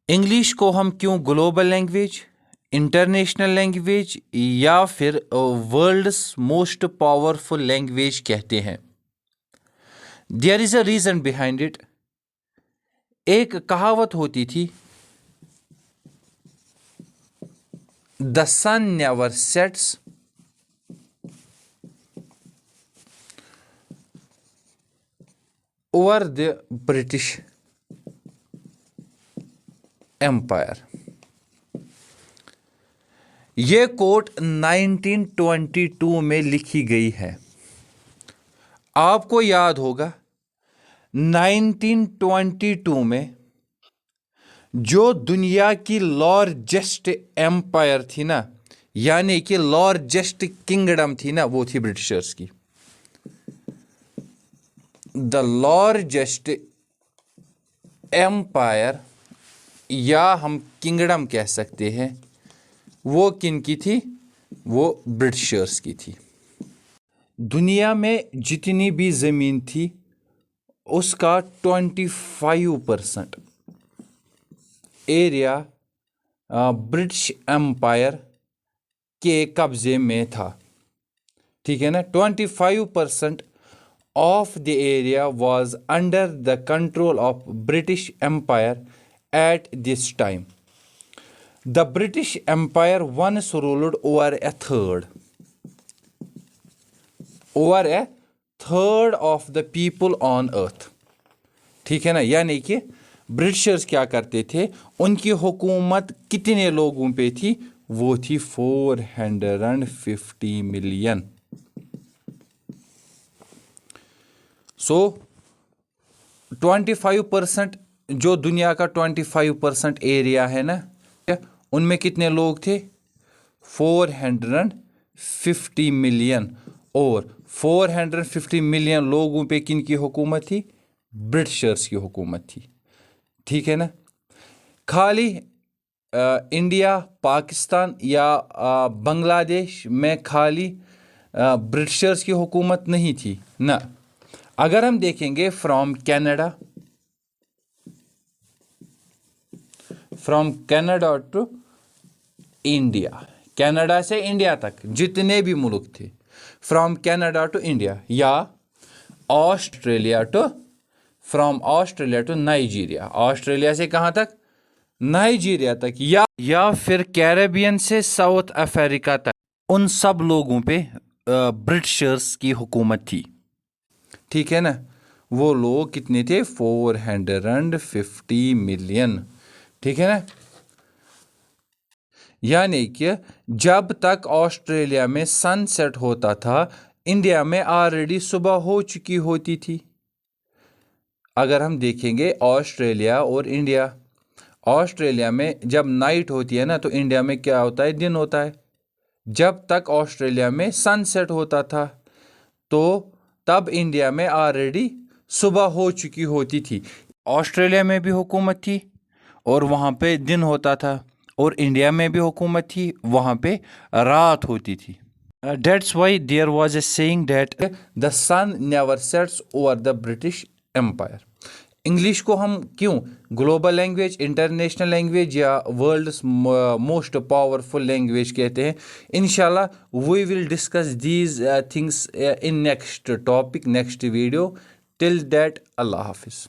English को हम क्यों ग्लोबल लैंग्वेज, इंटरनेशनल लैंग्वेज या फिर वर्ल्ड्स मोस्ट पावरफुल लैंग्वेज कहते हैं? There is a reason behind it. एक कहावत होती थी, the sun never sets over the British Empire. ये कोट 1922 में लिखी गई है। आपको याद होगा 1922 में जो दुनिया की लार्जेस्ट एम्पायर थी ना, यानी कि लार्जेस्ट किंगडम थी ना, वो थी ब्रिटिशर्स की। द लार्जेस्ट एम्पायर या हम किंगडम कह सकते हैं, वो किन की थी? वो ब्रिटिशर्स की थी। दुनिया में जितनी भी ज़मीन थी उसका 25% एरिया ब्रिटिश एम्पायर के कब्जे में था। ठीक है ना? 25% of the area was under the control of British Empire at this time. The British Empire once ruled over a third of the people on earth. ठीक है ना? यानी कि ब्रिटिशर्स क्या करते थे, उनकी हुकूमत कितने लोगों पे थी? वो थी 450 मिलियन। सो 25% जो दुनिया का 25% एरिया है ना, उनमें कितने लोग थे? 450 मिलियन। और 450 मिलियन लोगों पे किन की हुकूमत थी? ब्रिटिशर्स की हुकूमत थी। ठीक है ना? खाली इंडिया, पाकिस्तान या बांग्लादेश में खाली ब्रिटिशर्स की हुकूमत नहीं थी ना। अगर हम देखेंगे from Canada to India, Canada से इंडिया तक जितने भी मुल्क थे, फ्रॉम कनाडा टू इंडिया, या from Australia to Nigeria, Australia से कहाँ तक? नाइजीरिया तक, या फिर कैरेबियन से साउथ अफ्रीका तक, उन सब लोगों पे ब्रिटिशर्स की हुकूमत थी। ठीक है ना? वो लोग कितने थे? 450 मिलियन। ठीक है ना? यानी कि जब तक ऑस्ट्रेलिया में सनसेट होता था, इंडिया में ऑलरेडी सुबह हो चुकी होती थी। अगर हम देखेंगे ऑस्ट्रेलिया और इंडिया, ऑस्ट्रेलिया में जब नाइट होती है ना, तो इंडिया में क्या होता है? दिन होता है। जब तक ऑस्ट्रेलिया में सनसेट होता था, तो तब इंडिया में ऑलरेडी सुबह हो चुकी होती थी। ऑस्ट्रेलिया में भी हुकूमत थी और वहाँ पे दिन होता था, और इंडिया में भी हुकूमत थी, वहाँ पे रात होती थी। That's why there was a saying that the sun never sets over the British Empire. English को हम क्यों ग्लोबल लैंग्वेज, इंटरनेशनल लैंग्वेज या वर्ल्ड्स मोस्ट पावरफुल लैंग्वेज कहते हैं? इंशाल्लाह we will discuss these things in next topic, next video. Till that, अल्लाह हाफिज़।